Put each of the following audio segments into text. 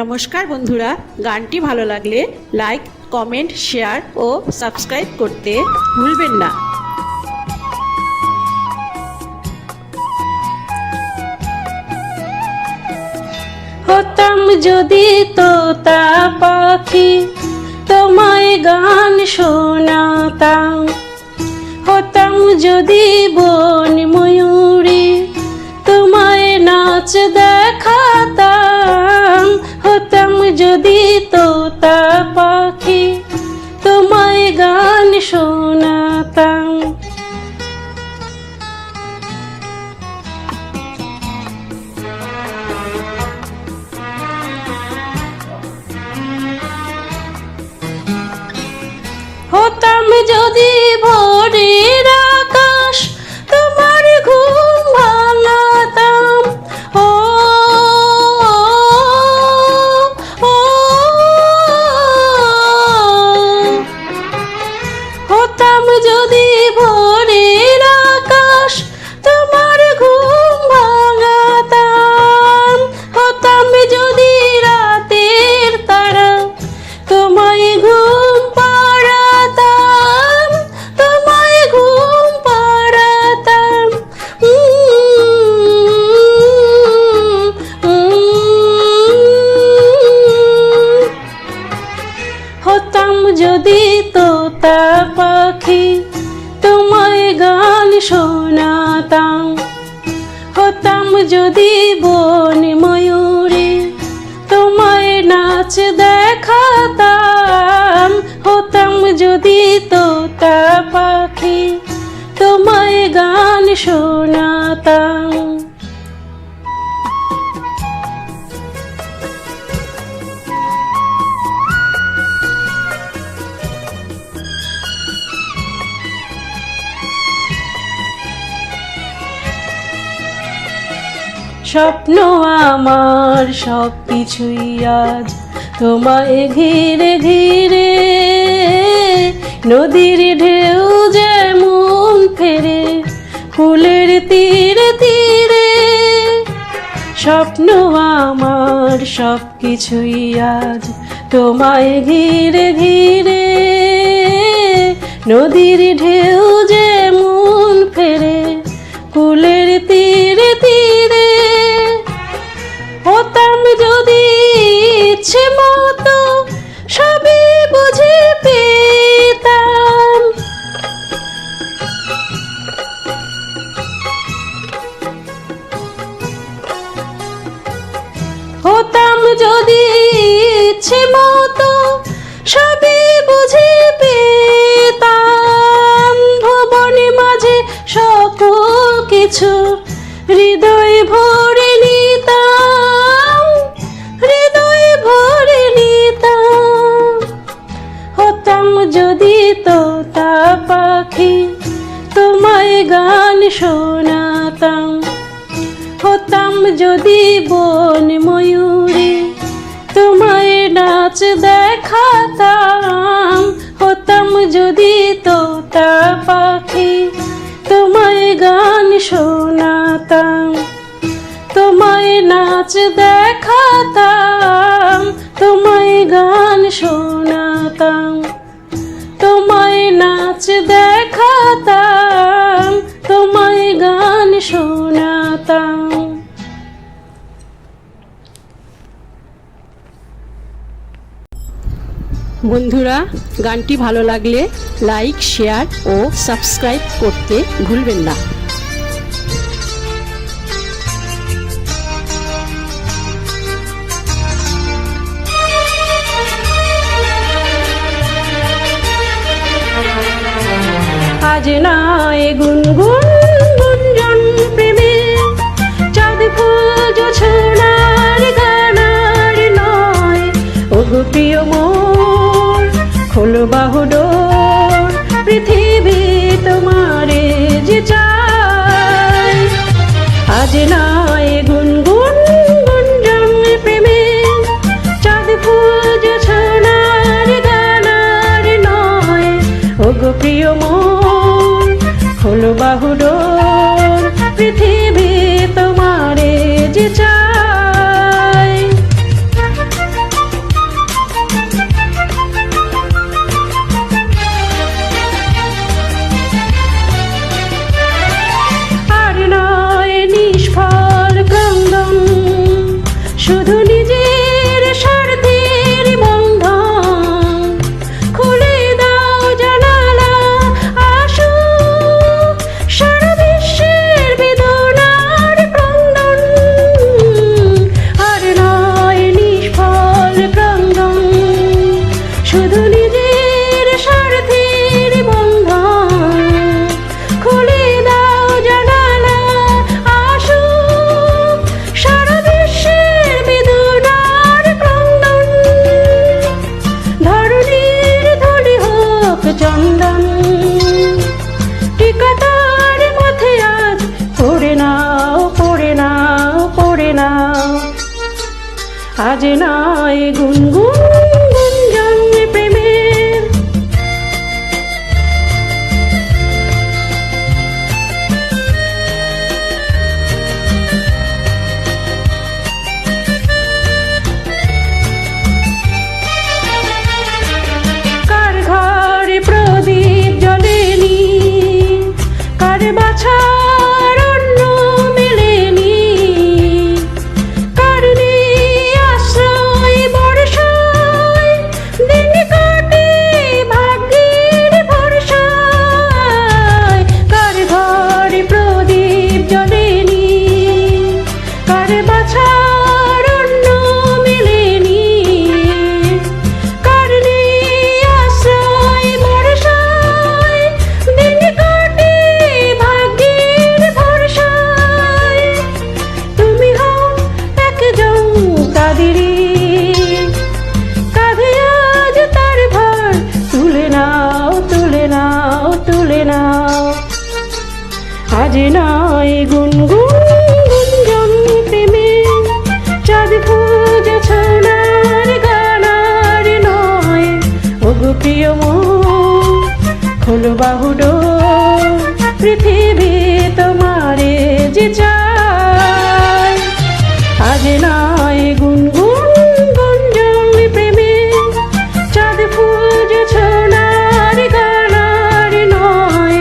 নমস্কার বন্ধুরা, গানটি ভালো লাগলে লাইক, কমেন্ট, শেয়ার ও সাবস্ক্রাইব করতে ভুলবেন না। হতাম যদি তোতা পাখি তোমায় গান শোনাতাম, হতাম যদি বন ময়ূরী তোমায় নাচ দেখাতাম, হতাম যদি তোতা পাখি তোমায় গান শোনাতাম। হতাম যদি ভোরের আকাশ তোমার ঘুম ভাঙাতাম, ও হতাম যদি ভোরের আকাশ তোমার ঘুম ভাঙাতাম, হতাম যদি রাতের তারা তোমায় ঘুম পাড়াতাম, তোমায় ঘুম পাড়াতাম। হতাম যদি তোতা পাখি তোমায় গান শোনাতাম, হতাম যদি বন ময়ূরী তোমায় নাচ দেখাতাম, হতাম যদি তোতা পাখি তোমায় গান শোনাতাম। স্বপ্ন আমার সব কিছুই আজ তোমায় ঘিরে ঘিরে, নদীর ঢেউ যেমন ফেরে ফুলের তীরে তীরে। স্বপ্ন আমার সব কিছুই আজ তোমায় ঘিরে ঘিরে, নদীর ঢেউ যেমন ফেরে ফুলের তীরে তীরে। হতাম যদি ইচ্ছে মতো সবই বুঝে পেতাম, হতাম যদি ইচ্ছে মতো সবই বুঝে পেতাম, ভুবনে মাঝে সকল কিছু হৃদয় ভরে নিতাম, হৃদয় ভরে নিতাম। হতাম যদি তোতা পাখি তোমায় গান শোনাতাম, হতাম যদি বন ময়ূরী তোমায় নাচ দেখাতাম, হতাম যদি তোতা পাখি তোমায় গান শোনাতাম, তোমায় নাচ দেখাতাম, তোমায় গান শোনাতাম, তোমায় নাচ দেখাতাম, তোমায় গান শোনাতাম। বন্ধুরা, গানটি ভালো লাগলে লাইক, শেয়ার ও সাবস্ক্রাইব করতে ভুলবেন না। আজ নয় গুনগুন গুঞ্জন প্রেমে, চাঁদ ফুল ছোনার গানার নয়, ওগো প্রিয় মোর খোলো বাহুডোর, পৃথিবী তোমারে যে চায়। আজ নয় গুনগুন গুঞ্জন প্রেমে, চাঁদ ফুল ছোনার গানার নয়, ওগো প্রিয় মোর খোলো বাহুডোর। শুধু নিজের স্বার্থের বন্ধন খুলে দাও জানালা, আসুক সারা বিশ্বের বেদনার ক্রন্দন, আর নয় নিষ্ফল ক্রন্দন। শুধু নিজের স্বার্থের বন্ধন খুলে দাও জানালা, আসুক সারা বিশ্বের বেদনার ক্রন্দন, ধরণীর ধূলি হোক চন্দন, টিকাটার মাথে আজ পড়ে নাও, পড়ে নাও, পড়ে নাও। আজ নয় গুনগুন গুঞ্জন প্রেমের, কার ঘরে প্রদীপ জ্বলেনি, কার বাছার অন্ন মেলেনি, কার নেই আশ্রয় বর্ষায়, দিন কাটে ভাগ্যের ভরসায়। কার ঘরে প্রদীপ জ্বলেনি, কার বাছার অন্ন মেলেনি, কার নেই আশ্রয় বর্ষায়, দিন কাটে ভাগ্যের ভরসায়। তুমি হও একজন তাদেরই, কাঁধে আজ তার ভার, তুলে নাও, তুলে নাও, তুলে নাও। আজ নয় গুনগুন গুঞ্জন প্রেমে, চাঁদ ফুল ছোনার গানার নয়। ওগো প্রিয় মন খোলো বাহুডোর, পৃথিবী তোমারে যে চায়। আজ নয় গুনগুন গুঞ্জন প্রেমে, চাঁদ ফুল ছোনার গানার নয়।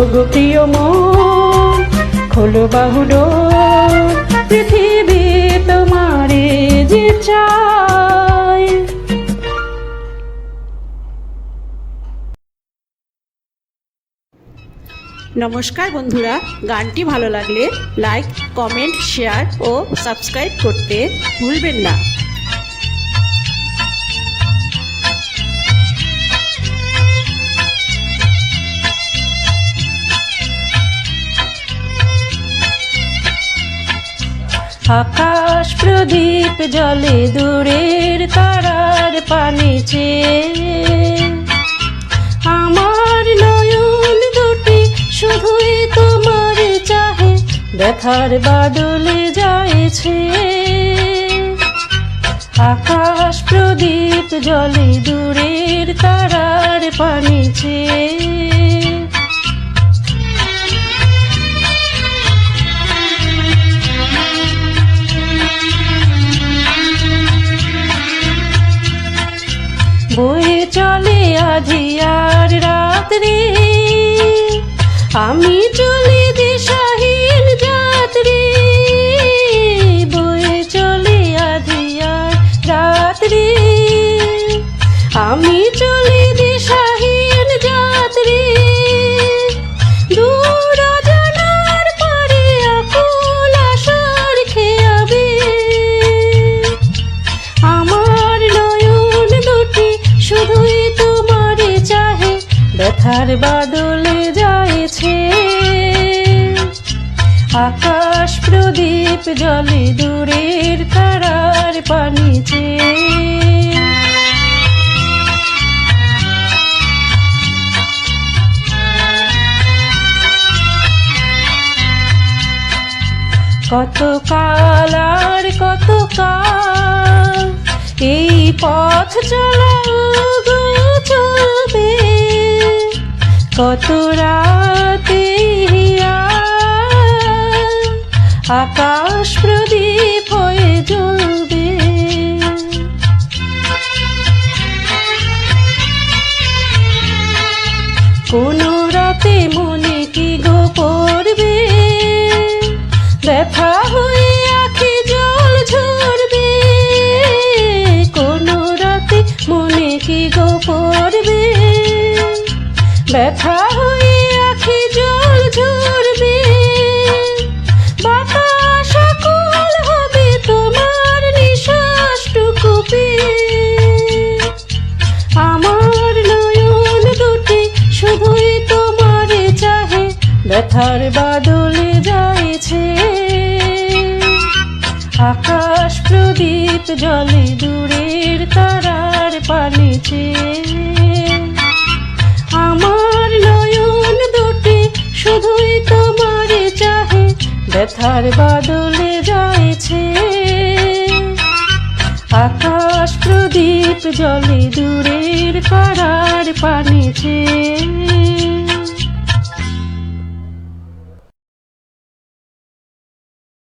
ওগো প্রিয় মন খোলো বাহুডোর, পৃথিবী তোমারে যে চায়। নমস্কার বন্ধুরা, গানটি ভালো লাগলে লাইক, কমেন্ট, শেয়ার ও সাবস্ক্রাইব করতে ভুলবেন না। আকাশ প্রদীপ জলে দূরের তারার পানে চেয়ে, আমার নয়ন দুটি শুধুই তোমার চাহে, ব্যথার বাদলে যাইছে। আকাশ প্রদীপ জলে দূরের তারার পানে চেয়ে, বয়ে চলে আঁধিয়ার রাত্রি, আমি চলি দিশাহীন যাত্রী। বয়ে চলে আঁধিয়ার রাত্রি, আমি চলি দিশাহীন যাত্রী। দূর অজানার পারে আকুল আশার খেয়াবে, আমার নয়ন দুটি শুধুই তোমারে চাহে, ব্যথার বাদলে যাইছে। আকাশ প্রদীপ জলে দূরের তারার পানে চেয়ে, কত কাল আর কত কাল এই পথ চলা গো চলবে, কত রাতে আকাশ প্রদীপ হয়ে জ্বলবে। কোন রাতে মনে কি গো পড়বে, ব্যথা হয়ে আঁখি জল ঝরবে। কি গো পড়বে, ব্যথা হয়ে আখি জল ঝরবে, বাতাস আকুল হবে তোমার নিঃশ্বাসটুকু পেয়ে। আমার নয়ন দুটি শুধুই তোমারে চাহে, ব্যথার বাদলে যাইছে। আকাশ প্রদীপ জলে দূরের তারার পানিছে। আমার নয়ন দুটি শুধুই তোমারে চাহে, ব্যথার বাদলে যাইছে। আকাশ প্রদীপ জলে দূরের তারার পানিছে।